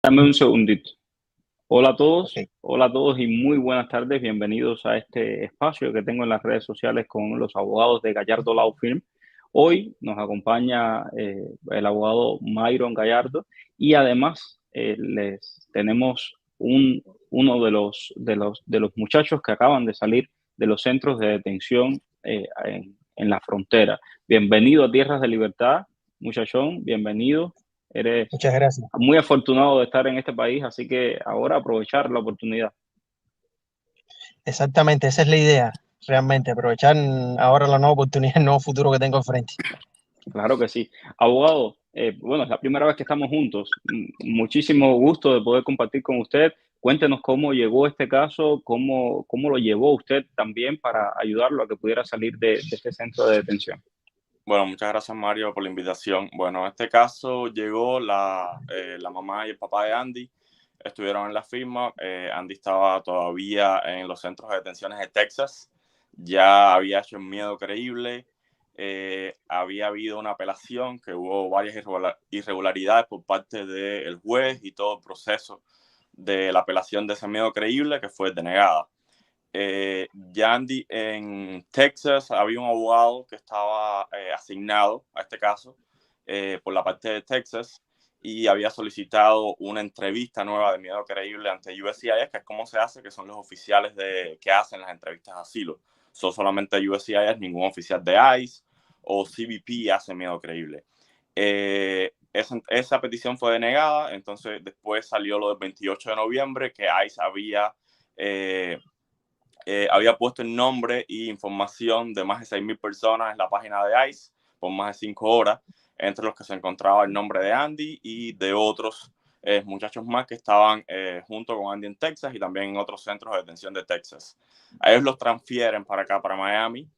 Dame un segundito. Ok. Hola a todos y muy buenas tardes. Bienvenidos a este espacio que tengo en las redes sociales con los abogados de Gallardo Law Firm. Hoy nos acompaña el abogado Myron Gallardo y además les tenemos uno de los muchachos que acaban de salir de los centros de detención en la frontera. Bienvenido a Tierras de Libertad, muchachón. Bienvenido. Eres Muchas gracias. muy afortunado de estar en este país, así que ahora aprovechar la oportunidad. Exactamente, esa es la idea, realmente, aprovechar ahora la nueva oportunidad, el nuevo futuro que tengo enfrente. Claro que sí. Abogado, bueno, es la primera vez que estamos juntos. Muchísimo gusto de poder compartir con usted. Cuéntenos cómo llegó este caso, cómo lo llevó usted también para ayudarlo a que pudiera salir de este centro de detención. Bueno, muchas gracias, Mario, por la invitación. Bueno, en este caso llegó la mamá y el papá de Andy, estuvieron en la firma. Andy estaba todavía en los centros de detenciones de Texas, ya había hecho el miedo creíble, había habido una apelación, que hubo varias irregularidades por parte del juez y todo el proceso de la apelación de ese miedo creíble que fue denegada. Yandy en Texas había un abogado que estaba asignado a este caso por la parte de Texas y había solicitado una entrevista nueva de miedo creíble ante USCIS, que es como se hace, que son los oficiales que hacen las entrevistas de asilo. Son solamente USCIS, ningún oficial de ICE o CBP hace miedo creíble. Esa petición fue denegada, entonces después salió lo del 28 de noviembre, que ICE había puesto el nombre e información de más de 6,000 personas en la página de ICE por más de 5 horas, entre los que se encontraba el nombre de Andy y de otros muchachos más que estaban junto con Andy en Texas y también en otros centros de detención de Texas. A ellos los transfieren para acá, para Miami.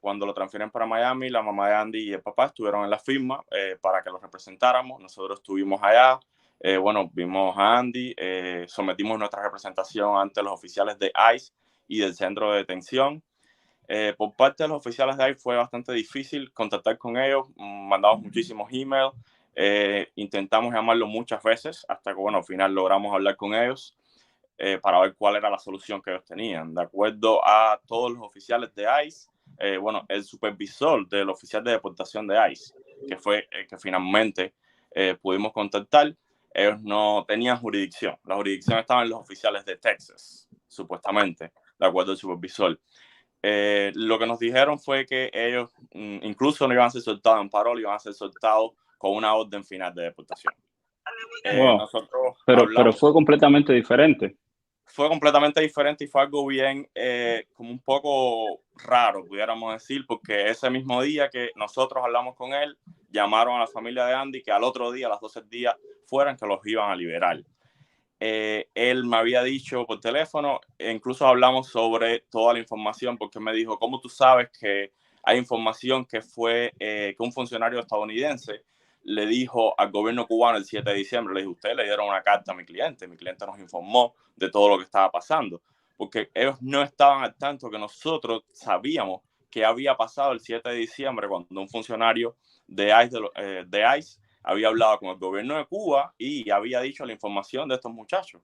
Cuando lo transfieren para Miami, la mamá de Andy y el papá estuvieron en la firma para que los representáramos. Nosotros estuvimos allá. Bueno, vimos a Andy, sometimos nuestra representación ante los oficiales de ICE y del centro de detención. Por parte de los oficiales de ahí fue bastante difícil contactar con ellos, mandamos muchísimos emails, intentamos llamarlos muchas veces hasta que, bueno, al final logramos hablar con ellos para ver cuál era la solución que ellos tenían. De acuerdo a todos los oficiales de ICE, bueno, el supervisor del oficial de deportación de ICE, que fue que finalmente pudimos contactar, ellos no tenían jurisdicción. La jurisdicción estaba en los oficiales de Texas, supuestamente, de acuerdo al supervisor. Lo que nos dijeron fue que ellos incluso no iban a ser soltados en parol, iban a ser soltados con una orden final de deportación. Wow. Nosotros Pero hablamos. fue completamente diferente. Fue completamente diferente y fue algo bien, como un poco raro, pudiéramos decir, porque ese mismo día que nosotros hablamos con él, llamaron a la familia de Andy que al otro día, a las 12 días, fueran que los iban a liberar. Él me había dicho por teléfono, e incluso hablamos sobre toda la información, porque me dijo, ¿cómo tú sabes que hay información que fue que un funcionario estadounidense le dijo al gobierno cubano el 7 de diciembre? Le dije, ustedes le dieron una carta a mi cliente nos informó de todo lo que estaba pasando, porque ellos no estaban al tanto que nosotros sabíamos que había pasado el 7 de diciembre cuando un funcionario de ICE había hablado con el gobierno de Cuba y había dicho la información de estos muchachos.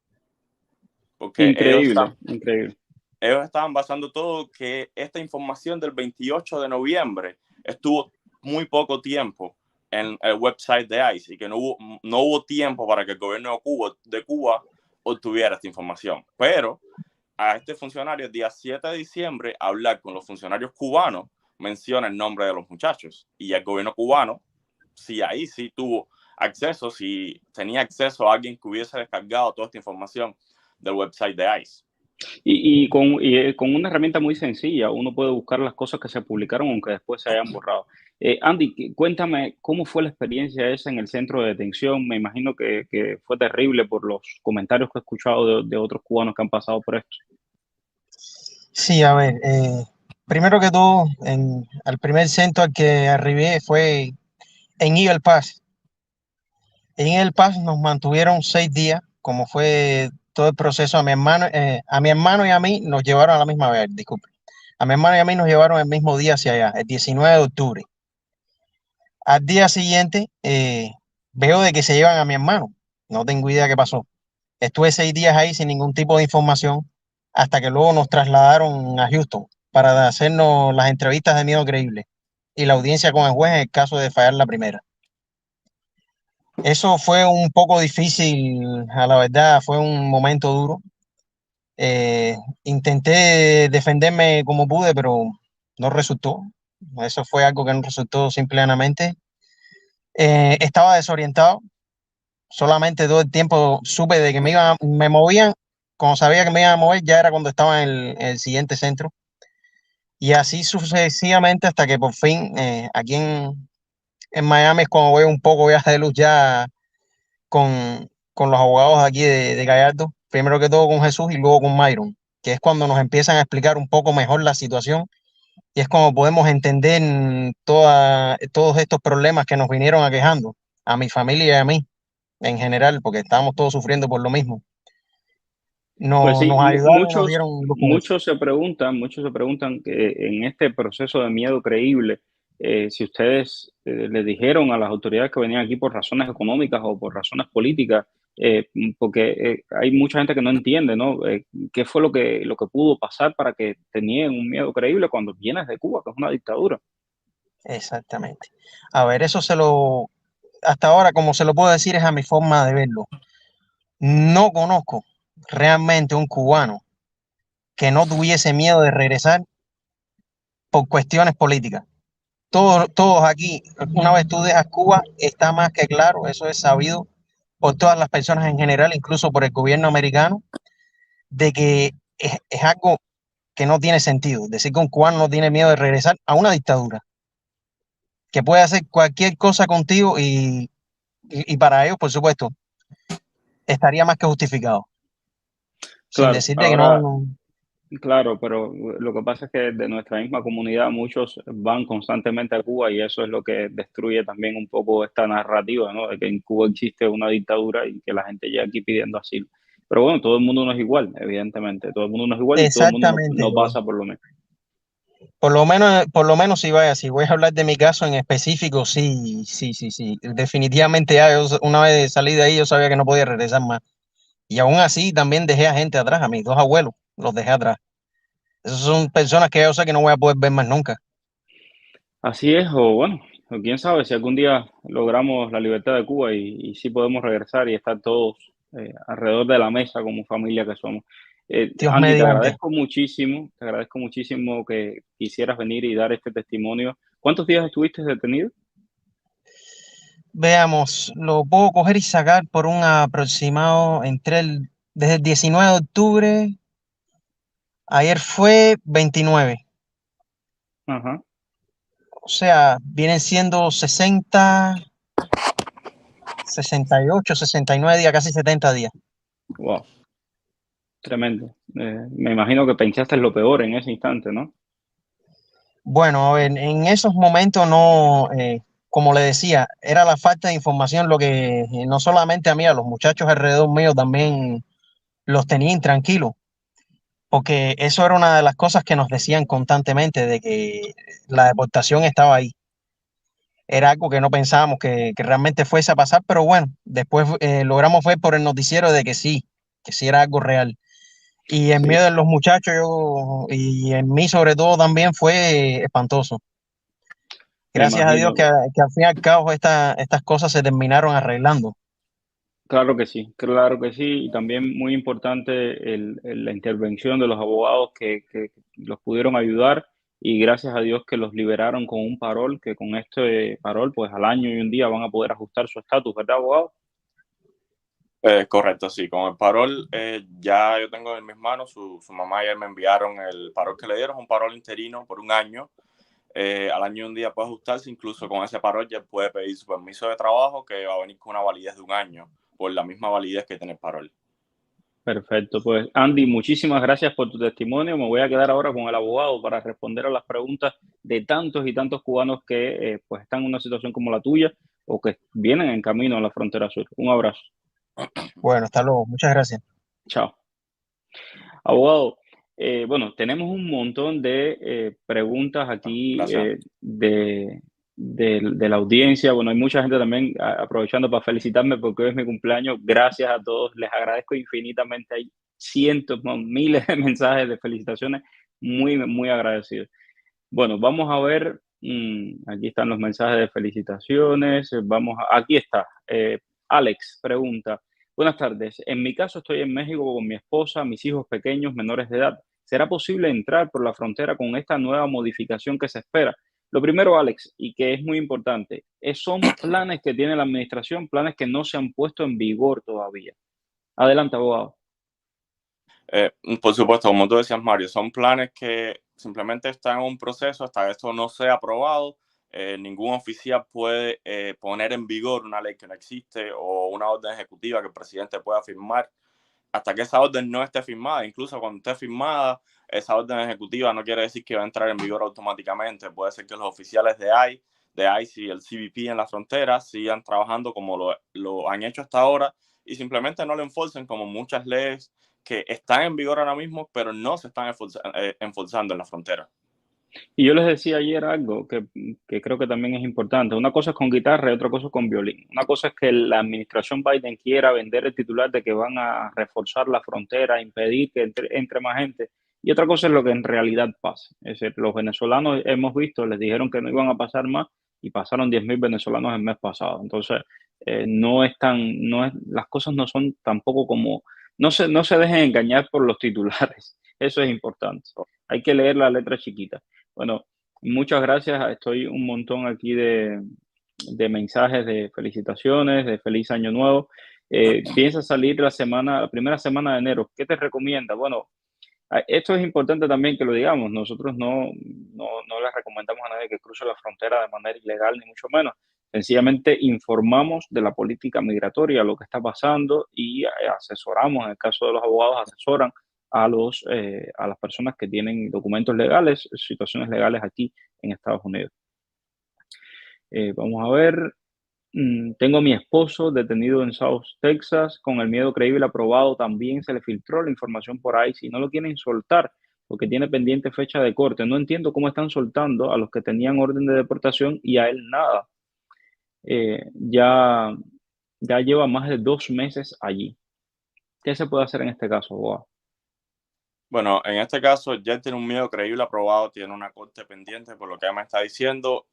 Porque Increíble, increíble. ellos estaban basando todo que esta información del 28 de noviembre estuvo muy poco tiempo en el website de ICE y que no hubo tiempo para que el gobierno de Cuba obtuviera esta información. Pero a este funcionario el día 7 de diciembre hablar con los funcionarios cubanos menciona el nombre de los muchachos y el gobierno cubano, si ahí sí tuvo acceso, si tenía acceso a alguien que hubiese descargado toda esta información del website de ICE. Con una herramienta muy sencilla, uno puede buscar las cosas que se publicaron aunque después se hayan borrado. Andy, cuéntame cómo fue la experiencia esa en el centro de detención. Me imagino que fue terrible por los comentarios que he escuchado de otros cubanos que han pasado por esto. Sí, a ver, primero que todo, al primer centro al que arribé fue en Eagle Pass. En Eagle Pass nos mantuvieron 6 días, como fue todo el proceso. A mi hermano y a mí nos llevaron a la misma vez, disculpe. A mi hermano y a mí nos llevaron el mismo día hacia allá, el 19 de octubre. Al día siguiente veo de que se llevan a mi hermano. no tengo idea qué pasó. Estuve 6 días ahí sin ningún tipo de información hasta que luego nos trasladaron a Houston para hacernos las entrevistas de miedo creíble y la audiencia con el juez en el caso de fallar la primera. Eso fue un poco difícil, a la verdad, fue un momento duro. Intenté defenderme como pude, pero no resultó. Eso fue algo que no resultó simplemente. Estaba desorientado. Solamente todo el tiempo supe de que me movían. Cuando sabía que me iban a mover, ya era cuando estaba en el siguiente centro. Y así sucesivamente hasta que por fin, aquí en Miami es cuando veo un poco viaje de luz ya con los abogados aquí de Gallardo. Primero que todo con Jesús y luego con Myron, que es cuando nos empiezan a explicar un poco mejor la situación y es como podemos entender todos estos problemas que nos vinieron aquejando a mi familia y a mí en general, porque estábamos todos sufriendo por lo mismo. Pues sí, Nos ayudaron y nos dieron luz con eso. muchos se preguntan que en este proceso de miedo creíble, si ustedes les dijeron a las autoridades que venían aquí por razones económicas o por razones políticas, porque hay mucha gente que no entiende, ¿no? ¿Qué fue lo que pudo pasar para que tenían un miedo creíble cuando vienes de Cuba, que es una dictadura? Exactamente. A ver, hasta ahora, como se lo puedo decir, es a mi forma de verlo. No conozco realmente un cubano que no tuviese miedo de regresar por cuestiones políticas. Todos aquí, una vez tú dejas Cuba, está más que claro, eso es sabido por todas las personas en general, incluso por el gobierno americano, de que es algo que no tiene sentido. Decir que un cubano no tiene miedo de regresar a una dictadura, que puede hacer cualquier cosa contigo y para ellos, por supuesto, estaría más que justificado. Sin Claro, decirte que no, ahora, claro, pero lo que pasa es que de nuestra misma comunidad muchos van constantemente a Cuba y eso es lo que destruye también un poco esta narrativa, ¿no? De que en Cuba existe una dictadura y que la gente llega aquí pidiendo asilo. Pero bueno, todo el mundo no es igual, evidentemente. Todo el mundo no es igual y todo el mundo exactamente. no pasa por lo mismo. Por lo menos si voy a hablar de mi caso en específico, sí, sí, sí, sí. Definitivamente una vez salí de ahí yo sabía que no podía regresar más. Y aún así también dejé a gente atrás, a mis dos abuelos, los dejé atrás. Esas son personas que yo sé que no voy a poder ver más nunca. Así es, o bueno, o quién sabe si algún día logramos la libertad de Cuba y sí podemos regresar y estar todos alrededor de la mesa como familia que somos. Dios Andy, mediante. te agradezco muchísimo que quisieras venir y dar este testimonio. ¿Cuántos días estuviste detenido? Veamos, lo puedo coger y sacar por un aproximado desde el 19 de octubre, ayer fue 29. Ajá, O sea, vienen siendo 68, 69 días, casi 70 días. wow, tremendo. Me imagino que pensaste en lo peor en ese instante, ¿no? Bueno, en esos momentos no, como le decía, era la falta de información lo que no solamente a mí, a los muchachos alrededor mío también los tenía intranquilos, porque eso era una de las cosas que nos decían constantemente, de que la deportación estaba ahí. Era algo que no pensábamos que realmente fuese a pasar, pero bueno, después logramos ver por el noticiero de que sí era algo real. Y en Sí, medio de los muchachos y en mí sobre todo también fue espantoso. me Gracias a Dios imagino. que al fin y al cabo estas cosas se terminaron arreglando. Claro que sí, y también muy importante la intervención de los abogados que los pudieron ayudar y gracias a Dios que los liberaron con un parol, que con este parol pues al año y un día van a poder ajustar su estatus, ¿verdad, abogado? Correcto, sí, con el parol ya yo tengo en mis manos, su mamá ya me enviaron el parol que le dieron, un parol interino por un año. Al año y un día puede ajustarse, incluso con ese parol ya puede pedir su permiso de trabajo que va a venir con una validez de un año, por la misma validez que tiene el parol. Perfecto, pues Andy, muchísimas gracias por tu testimonio. Me voy a quedar ahora con el abogado para responder a las preguntas de tantos y tantos cubanos que pues están en una situación como la tuya o que vienen en camino a la frontera sur. Un abrazo. Bueno, hasta luego. Muchas gracias. Chao. Abogado, bueno, tenemos un montón de preguntas aquí Gracias. de de la audiencia. Bueno, hay mucha gente también aprovechando para felicitarme porque hoy es mi cumpleaños. Gracias a todos, les agradezco infinitamente. Hay cientos, no, miles de mensajes de felicitaciones, muy, muy agradecidos. Bueno, vamos a ver, aquí están los mensajes de felicitaciones. Aquí está. Alex pregunta, buenas tardes. En mi caso estoy en México con mi esposa, mis hijos pequeños menores de edad. ¿Será posible entrar por la frontera con esta nueva modificación que se espera? Lo primero, Alex, y que es muy importante, son planes que tiene la administración, planes que no se han puesto en vigor todavía. Adelante, abogado. Por supuesto, como tú decías, Mario, son planes que simplemente están en un proceso hasta que esto no sea aprobado. Ningún oficial puede poner en vigor una ley que no existe o una orden ejecutiva que el presidente pueda firmar hasta que esa orden no esté firmada. Incluso cuando esté firmada, esa orden ejecutiva no quiere decir que va a entrar en vigor automáticamente. Puede ser que los oficiales de ICE y el CBP en la frontera sigan trabajando como lo han hecho hasta ahora y simplemente no lo enforcen, como muchas leyes que están en vigor ahora mismo, pero no se están enforzando en la frontera. Y yo les decía ayer algo que creo que también es importante. Una cosa es con guitarra y otra cosa es con violín. Una cosa es que la administración Biden quiera vender el titular de que van a reforzar la frontera, impedir que entre más gente. Y otra cosa es lo que en realidad pasa. Es decir, los venezolanos hemos visto, les dijeron que no iban a pasar más y pasaron 10.000 venezolanos el mes pasado. Entonces, las cosas no son tampoco como, no se dejen engañar por los titulares. Eso es importante. Hay que leer la letra chiquita. Bueno, muchas gracias. Estoy un montón aquí de mensajes de felicitaciones, de feliz año nuevo. Piensa salir la primera semana de enero. ¿Qué te recomienda? Bueno, esto es importante también que lo digamos. Nosotros no le recomendamos a nadie que cruce la frontera de manera ilegal, ni mucho menos. Sencillamente informamos de la política migratoria, lo que está pasando y asesoramos, en el caso de los abogados, asesoran a las personas que tienen documentos legales, situaciones legales aquí en Estados Unidos. Vamos a ver. Tengo a mi esposo detenido en South Texas con el miedo creíble aprobado. También se le filtró la información por ahí. Si no lo quieren soltar porque tiene pendiente fecha de corte. No entiendo cómo están soltando a los que tenían orden de deportación y a él nada. Ya lleva más de 2 meses allí. ¿Qué se puede hacer en este caso, Boa? Bueno, en este caso, ya tiene un miedo creíble aprobado, tiene una corte pendiente, por lo que me está diciendo.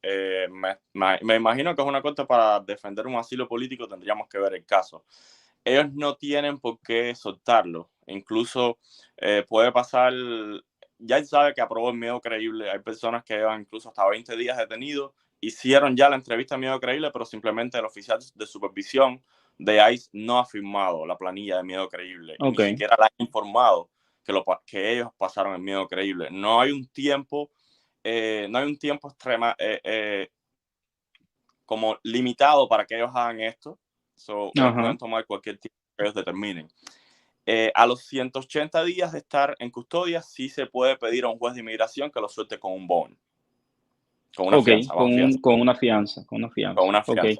Me imagino que es una corte para defender un asilo político, tendríamos que ver el caso. Ellos no tienen por qué soltarlo. Incluso puede pasar, ya él sabe que aprobó el miedo creíble. Hay personas que llevan incluso hasta 20 días detenidos, hicieron ya la entrevista de miedo creíble, pero simplemente el oficial de supervisión de ICE no ha firmado la planilla de miedo creíble y ni siquiera la ha informado que ellos pasaron el miedo creíble. No hay un tiempo como limitado para que ellos hagan esto. Ellos pueden tomar cualquier tiempo que ellos determinen. A los 180 días de estar en custodia, sí se puede pedir a un juez de inmigración que lo suelte con un bond. Con una fianza. Con una fianza. Con una fianza. Okay.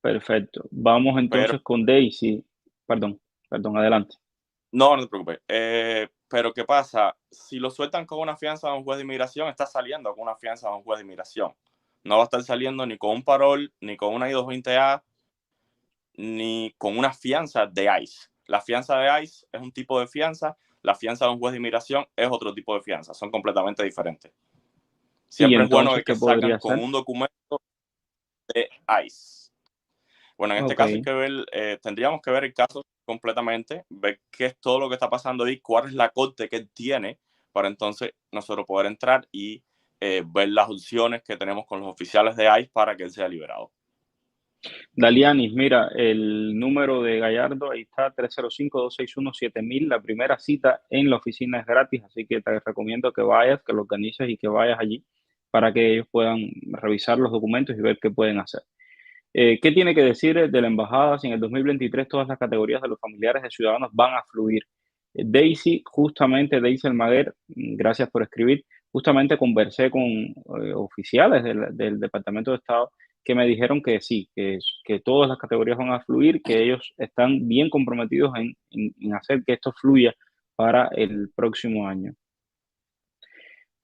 Perfecto. Vamos entonces con Daisy. Perdón, adelante. No te preocupes. Pero ¿qué pasa? Si lo sueltan con una fianza a un juez de inmigración, está saliendo con una fianza a un juez de inmigración. No va a estar saliendo ni con un parol, ni con una I-220A, ni con una fianza de ICE. La fianza de ICE es un tipo de fianza, la fianza de un juez de inmigración es otro tipo de fianza. Son completamente diferentes. Siempre es bueno que sacan con un documento de ICE. Bueno, en este caso hay que ver, tendríamos que ver el caso completamente, ver qué es todo lo que está pasando ahí, cuál es la corte que él tiene, para entonces nosotros poder entrar y ver las opciones que tenemos con los oficiales de ICE para que él sea liberado. Dalianis, mira, el número de Gallardo, ahí está, 305-261-7000. La primera cita en la oficina es gratis, así que te recomiendo que vayas, que lo organices y que vayas allí para que ellos puedan revisar los documentos y ver qué pueden hacer. ¿Qué tiene que decir de la embajada si en el 2023 todas las categorías de los familiares de ciudadanos van a fluir? Daisy Almaguer, gracias por escribir. Justamente conversé con oficiales del Departamento de Estado que me dijeron que sí, que todas las categorías van a fluir, que ellos están bien comprometidos en hacer que esto fluya para el próximo año.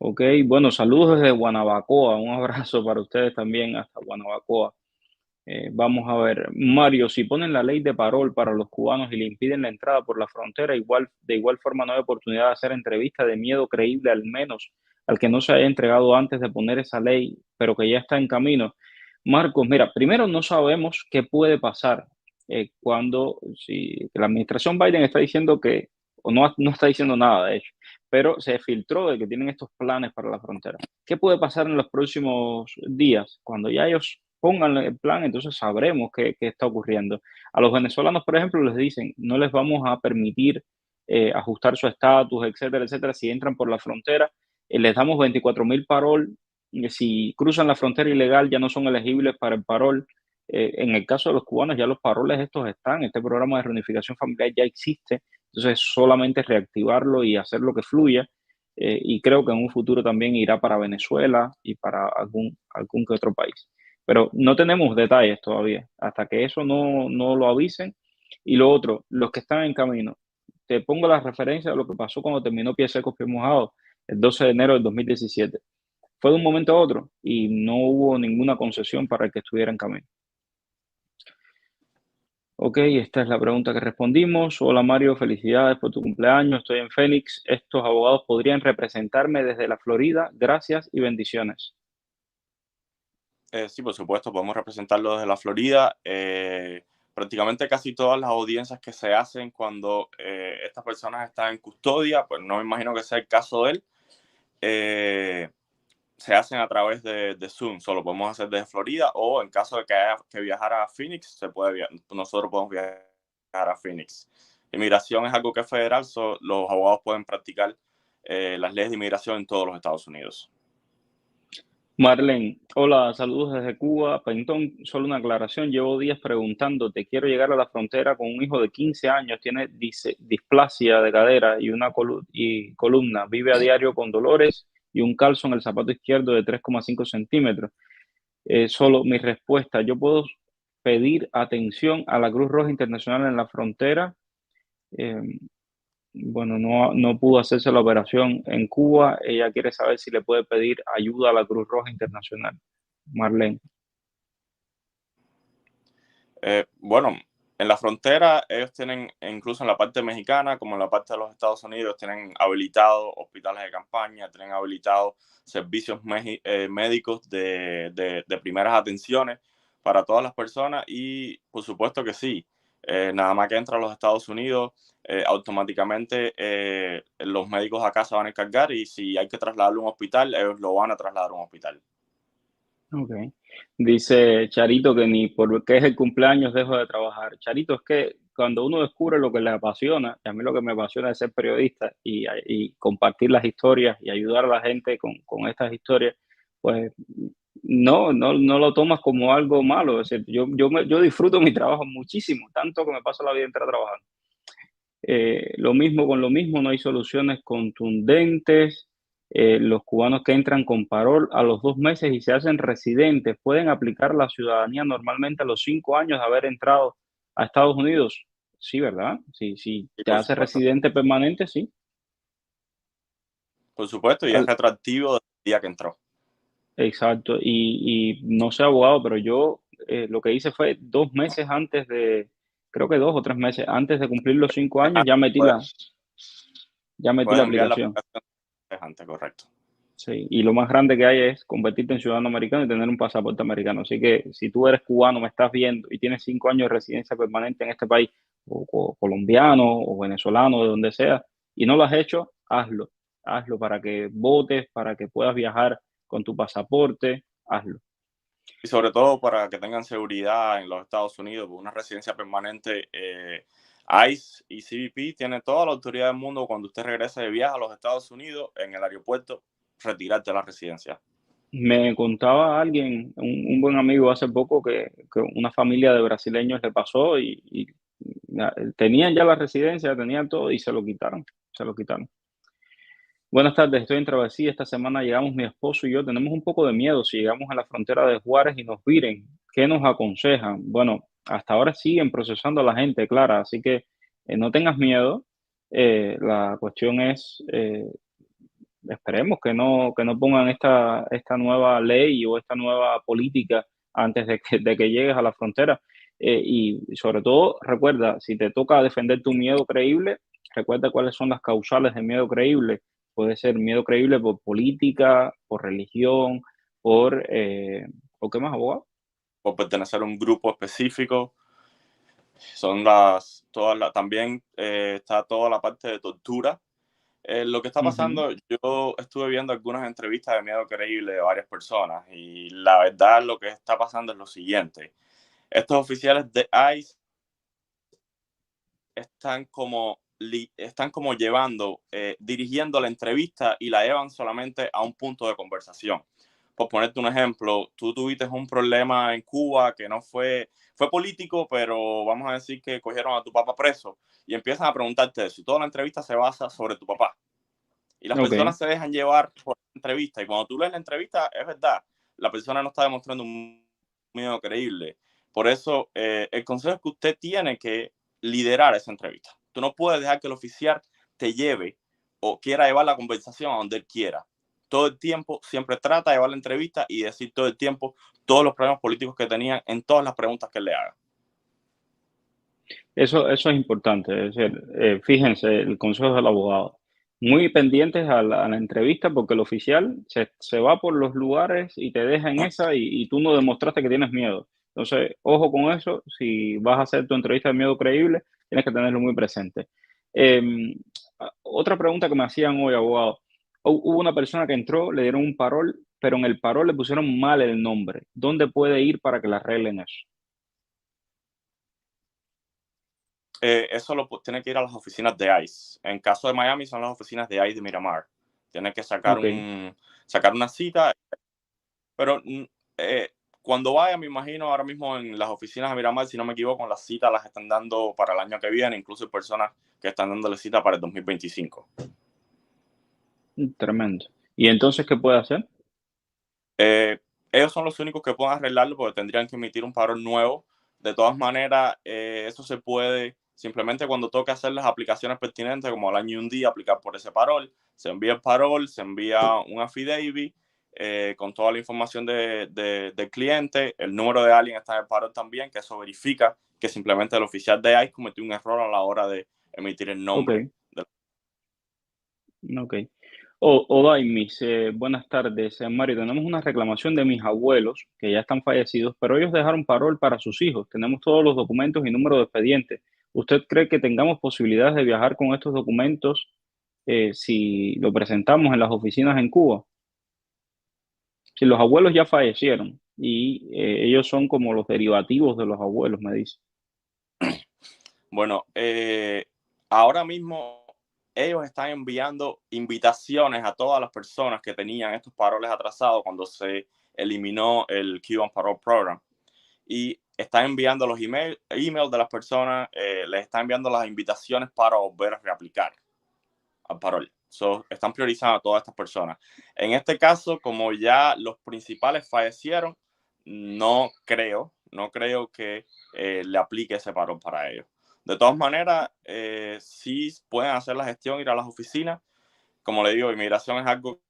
Ok, bueno, saludos desde Guanabacoa. Un abrazo para ustedes también hasta Guanabacoa. Vamos a ver, Mario, si ponen la ley de parol para los cubanos y le impiden la entrada por la frontera, de igual forma no hay oportunidad de hacer entrevista de miedo creíble al menos al que no se haya entregado antes de poner esa ley, pero que ya está en camino. Marcos, mira, primero no sabemos qué puede pasar si la administración Biden está diciendo que, o no está diciendo nada de hecho, pero se filtró de que tienen estos planes para la frontera. ¿Qué puede pasar en los próximos días? Cuando ya ellos pongan el plan, entonces sabremos qué está ocurriendo. A los venezolanos, por ejemplo, les dicen, no les vamos a permitir ajustar su estatus, etcétera, etcétera, si entran por la frontera. Les damos 24.000 parol. Si cruzan la frontera ilegal, ya no son elegibles para el parol. En el caso de los cubanos, ya los paroles estos están. Este programa de reunificación familiar ya existe. Entonces, solamente reactivarlo y hacer lo que fluya. Y creo que en un futuro también irá para Venezuela y para algún que otro país. Pero no tenemos detalles todavía, hasta que eso no lo avisen. Y lo otro, los que están en camino, te pongo la referencia de lo que pasó cuando terminó Pie Secos, Pie Mojados, el 12 de enero del 2017. Fue de un momento a otro y no hubo ninguna concesión para el que estuviera en camino. Ok, esta es la pregunta que respondimos. Hola Mario, felicidades por tu cumpleaños. Estoy en Phoenix. Estos abogados podrían representarme desde la Florida. Gracias y bendiciones. Sí, por supuesto, podemos representarlo desde la Florida. Prácticamente casi todas las audiencias que se hacen cuando estas personas están en custodia, pues no me imagino que sea el caso de él, se hacen a través de Zoom. Solo podemos hacer desde Florida, o en caso de que haya que viajar a Phoenix, nosotros podemos viajar a Phoenix. Inmigración es algo que es federal, los abogados pueden practicar las leyes de inmigración en todos los Estados Unidos. Marlene, hola, saludos desde Cuba. Pentón, solo una aclaración. Llevo días preguntándote. Quiero llegar a la frontera con un hijo de 15 años. Tiene displasia de cadera y una columna. Vive a diario con dolores y un calzo en el zapato izquierdo de 3,5 centímetros. Solo mi respuesta. Yo puedo pedir atención a la Cruz Roja Internacional en la frontera. Eh, bueno, no pudo hacerse la operación en Cuba. Ella quiere saber si le puede pedir ayuda a la Cruz Roja Internacional. Marlene. Bueno, en la frontera ellos tienen, incluso en la parte mexicana como en la parte de los Estados Unidos, tienen habilitados hospitales de campaña, tienen habilitados servicios médicos de primeras atenciones para todas las personas, y por supuesto que sí. Nada más que entra a los Estados Unidos, automáticamente los médicos acá se van a encargar, y si hay que trasladarlo a un hospital, ellos lo van a trasladar a un hospital. Ok. Dice Charito que ni porque es el cumpleaños dejo de trabajar. Charito, es que cuando uno descubre lo que le apasiona, y a mí lo que me apasiona es ser periodista y compartir las historias y ayudar a la gente con estas historias, pues no lo tomas como algo malo. Es decir, yo disfruto mi trabajo muchísimo, tanto que me paso la vida entera trabajando. Lo mismo con lo mismo, no hay soluciones contundentes. Los cubanos que entran con parol a los 2 meses y se hacen residentes pueden aplicar la ciudadanía normalmente a los 5 años de haber entrado a Estados Unidos. Sí, ¿verdad? Sí, sí, Y te por hace supuesto, residente permanente, sí. y es retroactivo desde el día que entró. Exacto. Y no sé, abogado, pero yo lo que hice fue 2 meses antes creo que 2 o 3 meses antes de cumplir los 5 años, ya metí la Pueden enviar la aplicación. aplicación antes, correcto. Sí, y lo más grande que hay es convertirte en ciudadano americano y tener un pasaporte americano. Así que si tú eres cubano, me estás viendo y tienes 5 años de residencia permanente en este país, o colombiano, o venezolano, de donde sea, y no lo has hecho, hazlo. Hazlo para que votes, para que puedas viajar con tu pasaporte, hazlo. Y sobre todo para que tengan seguridad en los Estados Unidos, por una residencia permanente. ICE y CBP tiene toda la autoridad del mundo cuando usted regrese de viaje a los Estados Unidos, en el aeropuerto, retirarte de la residencia. Me contaba alguien, un buen amigo hace poco, que una familia de brasileños le pasó y tenían ya la residencia, tenían todo y se lo quitaron, se lo quitaron. Buenas tardes, estoy en travesía. Esta semana llegamos mi esposo y yo. Tenemos un poco de miedo si llegamos a la frontera de Juárez y nos viren. ¿Qué nos aconsejan? Bueno, hasta ahora siguen procesando a la gente, Clara, así que no tengas miedo. La cuestión es esperemos que no pongan esta nueva ley o esta nueva política antes de que llegues a la frontera. Y sobre todo, recuerda, si te toca defender tu miedo creíble, recuerda cuáles son las causales de miedo creíble. Puede ser miedo creíble por política, por religión, ¿por qué más, abogado? Por pertenecer a un grupo específico. Son también está toda la parte de tortura. Lo que está pasando, yo estuve viendo algunas entrevistas de miedo creíble de varias personas y la verdad lo que está pasando es lo siguiente. Estos oficiales de ICE están como dirigiendo la entrevista y la llevan solamente a un punto de conversación. Por ponerte un ejemplo, tú tuviste un problema en Cuba que no fue político, pero vamos a decir que cogieron a tu papá preso y empiezan a preguntarte eso. Y toda la entrevista se basa sobre tu papá. Y las personas se dejan llevar por la entrevista. Y cuando tú lees la entrevista, es verdad, la persona no está demostrando un miedo creíble. Por eso, el consejo es que usted tiene que liderar esa entrevista. Tú no puedes dejar que el oficial te lleve o quiera llevar la conversación a donde él quiera. Todo el tiempo siempre trata de llevar la entrevista y decir todo el tiempo todos los problemas políticos que tenían en todas las preguntas que él le haga. Eso es importante. Es decir, fíjense, el consejo del abogado. Muy pendientes a la entrevista porque el oficial se va por los lugares y te deja en esa y tú no demostraste que tienes miedo. Entonces, ojo con eso. Si vas a hacer tu entrevista de miedo creíble, tienes que tenerlo muy presente. Otra pregunta que me hacían hoy, abogado. Hubo una persona que entró, le dieron un parol, pero en el parol le pusieron mal el nombre. ¿Dónde puede ir para que le arreglen eso? Eso tiene que ir a las oficinas de ICE. En caso de Miami son las oficinas de ICE de Miramar. Tiene que sacar una cita, pero cuando vaya, me imagino ahora mismo en las oficinas de Miramar, si no me equivoco, las citas las están dando para el año que viene, incluso hay personas que están dándole cita para el 2025. Tremendo. ¿Y entonces qué puede hacer? Ellos son los únicos que pueden arreglarlo porque tendrían que emitir un parol nuevo. De todas maneras, eso se puede simplemente cuando toque hacer las aplicaciones pertinentes, como al año y un día, aplicar por ese parol. Se envía el parol, se envía un affidavit con toda la información del cliente. El número de alguien está en el parol también, que eso verifica que simplemente el oficial de ICE cometió un error a la hora de emitir el nombre. Ok. Odaimis, buenas tardes. Mario, tenemos una reclamación de mis abuelos que ya están fallecidos, pero ellos dejaron parol para sus hijos. Tenemos todos los documentos y número de expediente. ¿Usted cree que tengamos posibilidades de viajar con estos documentos si lo presentamos en las oficinas en Cuba? Si los abuelos ya fallecieron y ellos son como los derivativos de los abuelos, me dice. Bueno, ahora mismo ellos están enviando invitaciones a todas las personas que tenían estos paroles atrasados cuando se eliminó el Cuban Parole Program. Y están enviando los emails de las personas, les están enviando las invitaciones para volver a reaplicar al parol. Están priorizando a todas estas personas. En este caso, como ya los principales fallecieron, no creo que le aplique ese parol para ellos. De todas maneras, sí pueden hacer la gestión, ir a las oficinas. Como le digo, inmigración es algo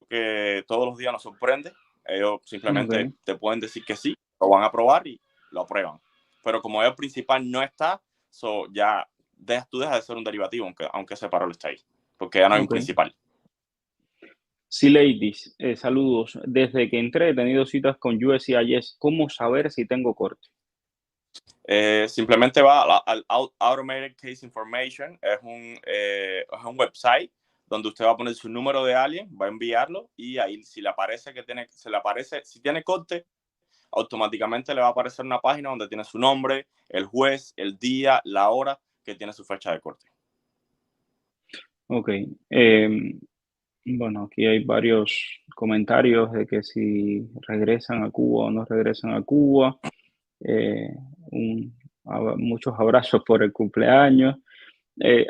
que todos los días nos sorprende. Ellos simplemente te pueden decir que sí, lo van a aprobar y lo aprueban. Pero como el principal no está, ya tú dejas de ser un derivativo, aunque ese parol esté ahí, porque ya no hay un principal. Sí, ladies, saludos. Desde que entré he tenido citas con USCIS. ¿Cómo saber si tengo corte? Simplemente va al Automated Case Information. Es un website donde usted va a poner su número de alien, va a enviarlo y ahí si le aparece si tiene corte, automáticamente le va a aparecer una página donde tiene su nombre, el juez, el día, la hora que tiene su fecha de corte. Ok. Bueno, aquí hay varios comentarios de que si regresan a Cuba o no regresan a Cuba. Muchos abrazos por el cumpleaños.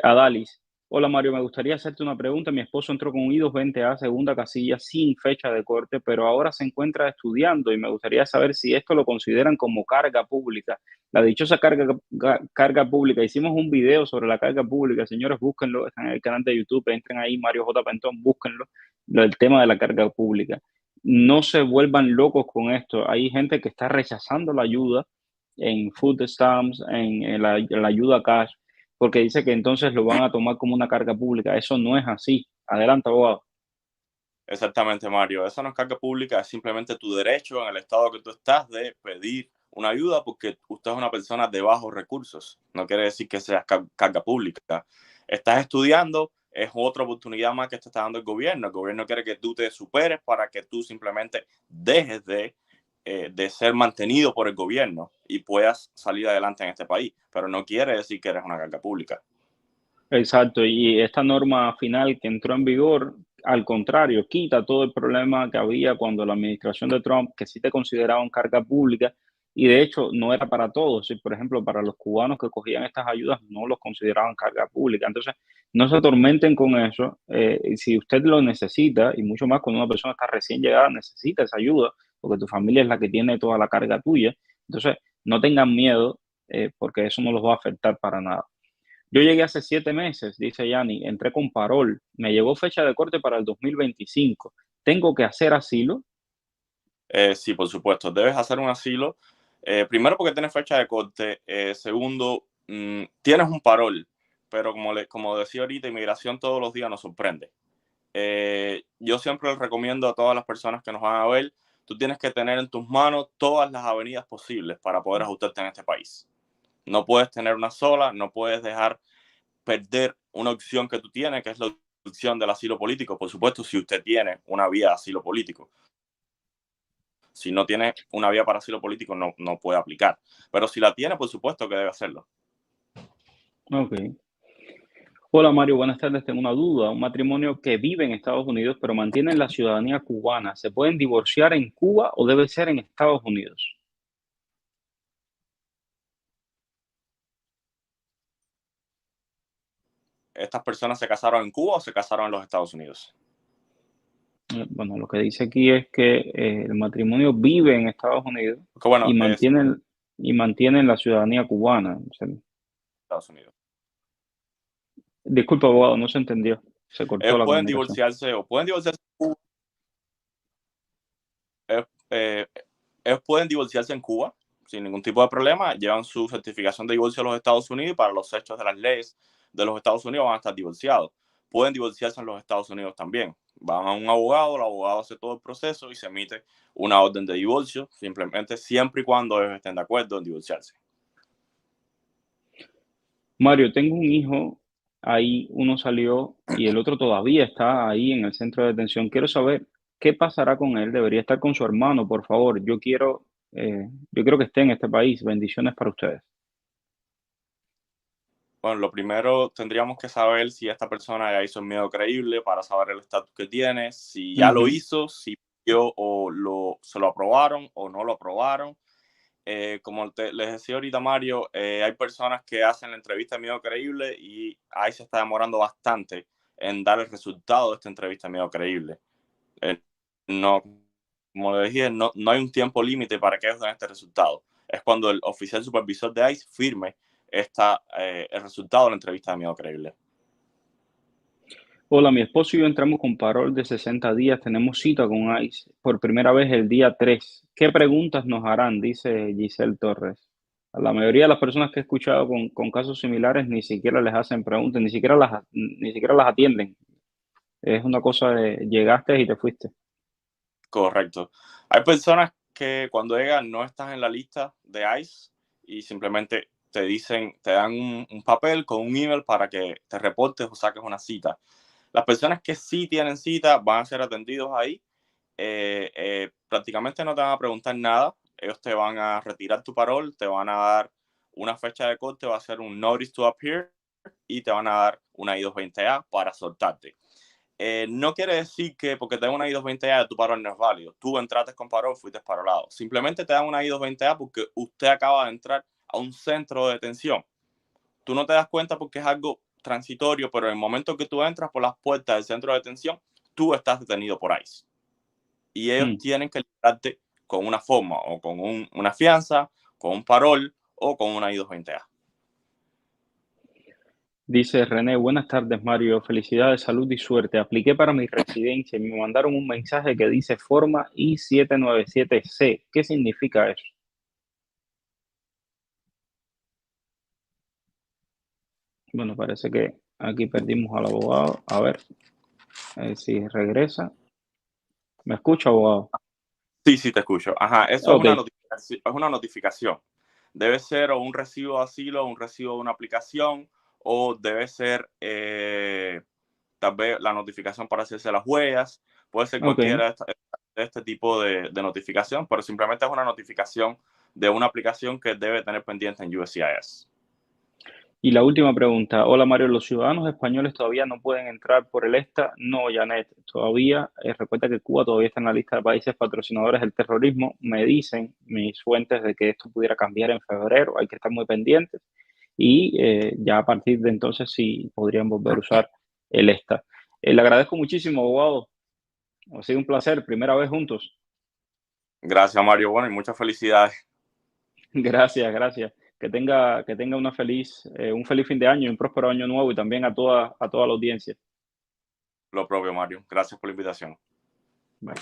Adalis, Hola Mario, me gustaría hacerte una pregunta. Mi esposo entró con un I-220A segunda casilla sin fecha de corte, pero ahora se encuentra estudiando y me gustaría saber si esto lo consideran como carga pública. La dichosa carga pública. Hicimos un video sobre la carga pública. Señores, búsquenlo. Está en el canal de YouTube. Entren ahí, Mario J. Pentón, búsquenlo. El tema de la carga pública. No se vuelvan locos con esto. Hay gente que está rechazando la ayuda en food stamps, en la ayuda cash porque dice que entonces lo van a tomar como una carga pública. Eso no es así. Adelante, abogado. Exactamente, Mario. Esa no es carga pública, es simplemente tu derecho en el estado que tú estás de pedir una ayuda porque usted es una persona de bajos recursos. No quiere decir que sea carga pública. Estás estudiando, es otra oportunidad más que te está dando el gobierno. El gobierno quiere que tú te superes para que tú simplemente dejes de ser mantenido por el gobierno y puedas salir adelante en este país. Pero no quiere decir que eres una carga pública. Exacto. Y esta norma final que entró en vigor, al contrario, quita todo el problema que había cuando la administración de Trump, que sí te consideraban carga pública, y de hecho no era para todos. Por ejemplo, para los cubanos que cogían estas ayudas no los consideraban carga pública. Entonces, no se atormenten con eso. Si usted lo necesita, y mucho más cuando una persona está recién llegada, necesita esa ayuda, porque tu familia es la que tiene toda la carga tuya. Entonces, no tengan miedo, porque eso no los va a afectar para nada. Yo llegué hace 7 meses, dice Yanni, entré con parol, me llegó fecha de corte para el 2025. ¿Tengo que hacer asilo? Sí, por supuesto, debes hacer un asilo. Primero porque tienes fecha de corte. Segundo, tienes un parol, pero como decía ahorita, inmigración todos los días nos sorprende. Yo siempre les recomiendo a todas las personas que nos van a ver, tú tienes que tener en tus manos todas las avenidas posibles para poder ajustarte en este país. No puedes tener una sola, no puedes dejar perder una opción que tú tienes, que es la opción del asilo político. Por supuesto, si usted tiene una vía de asilo político. Si no tiene una vía para asilo político, no puede aplicar. Pero si la tiene, por supuesto que debe hacerlo. Ok. Hola Mario, buenas tardes. Tengo una duda. Un matrimonio que vive en Estados Unidos pero mantiene la ciudadanía cubana, ¿se pueden divorciar en Cuba o debe ser en Estados Unidos? ¿Estas personas se casaron en Cuba o se casaron en los Estados Unidos? Bueno, lo que dice aquí es que el matrimonio vive en Estados Unidos Porque bueno, y es mantienen la ciudadanía cubana. O sea, Estados Unidos. disculpa, abogado, no se entendió. Se cortó Ellos la pueden comunicación. divorciarse o pueden divorciarse en Cuba. Ellos, ellos pueden divorciarse en Cuba sin ningún tipo de problema. Llevan su certificación de divorcio a los Estados Unidos y para los hechos de las leyes de los Estados Unidos van a estar divorciados. Pueden divorciarse en los Estados Unidos también. Van a un abogado, el abogado hace todo el proceso y se emite una orden de divorcio, simplemente siempre y cuando ellos estén de acuerdo en divorciarse. Mario, tengo un hijo, ahí uno salió y el otro todavía está ahí en el centro de detención. Quiero saber qué pasará con él. Debería estar con su hermano, por favor. Yo quiero que esté en este país. Bendiciones para ustedes. Bueno, lo primero tendríamos que saber si esta persona ya hizo el miedo creíble para saber el estatus que tiene, si ya lo Ujú. hizo, si yo se lo aprobaron o no lo aprobaron. Como les decía ahorita, Mario, hay personas que hacen la entrevista de miedo creíble y ahí se está demorando bastante en dar el resultado de esta entrevista de miedo creíble. No, como le dije, no hay un tiempo límite para que ellos den este resultado. Es cuando el oficial supervisor de ICE firme el resultado de la entrevista de miedo creíble. Hola, mi esposo y yo entramos con parol de 60 días. Tenemos cita con ICE por primera vez el día 3. ¿Qué preguntas nos harán? Dice Giselle Torres. A la mayoría de las personas que he escuchado con casos similares ni siquiera les hacen preguntas, ni siquiera las atienden. Es una cosa de llegaste y te fuiste. Correcto. Hay personas que cuando llegan no estás en la lista de ICE y simplemente te dan un papel con un email para que te reportes o saques una cita. Las personas que sí tienen cita van a ser atendidos ahí. Prácticamente no te van a preguntar nada. Ellos te van a retirar tu parol, te van a dar una fecha de corte, va a ser un notice to appear y te van a dar una I-220A para soltarte. No quiere decir que porque te dan una I-220A tu parol no es válido. Tú entraste con parol, fuiste parolado. Simplemente te dan una I-220A porque usted acaba de entrar a un centro de detención. Tú no te das cuenta porque es algo transitorio, pero en el momento que tú entras por las puertas del centro de detención, tú estás detenido por ICE. Y ellos tienen que liberarte con una forma, o con una fianza, con un parol o con una I-220A. Dice René, buenas tardes Mario, felicidades, salud y suerte. Apliqué para mi residencia y me mandaron un mensaje que dice forma I-797C. ¿Qué significa eso? Bueno, parece que aquí perdimos al abogado. A ver si regresa. ¿Me escucha, abogado? Sí, te escucho. Ajá, eso Ok. es una notificación. Debe ser o un recibo de asilo, o un recibo de una aplicación, o debe ser tal vez la notificación para hacerse las huellas. Puede ser cualquiera de este tipo de notificación, pero simplemente es una notificación de una aplicación que debe tener pendiente en USCIS. Y la última pregunta. Hola Mario, ¿los ciudadanos españoles todavía no pueden entrar por el ESTA? No, Janet, todavía. Recuerda que Cuba todavía está en la lista de países patrocinadores del terrorismo. Me dicen mis fuentes de que esto pudiera cambiar en febrero, hay que estar muy pendientes. Y ya a partir de entonces sí podrían volver a usar el ESTA. Le agradezco muchísimo, abogado. Ha sido un placer, primera vez juntos. Gracias, Mario. Bueno, y muchas felicidades. Gracias, gracias. Que tenga un feliz fin de año y un próspero año nuevo y también a toda la audiencia. Lo propio, Mario. Gracias por la invitación. Bye.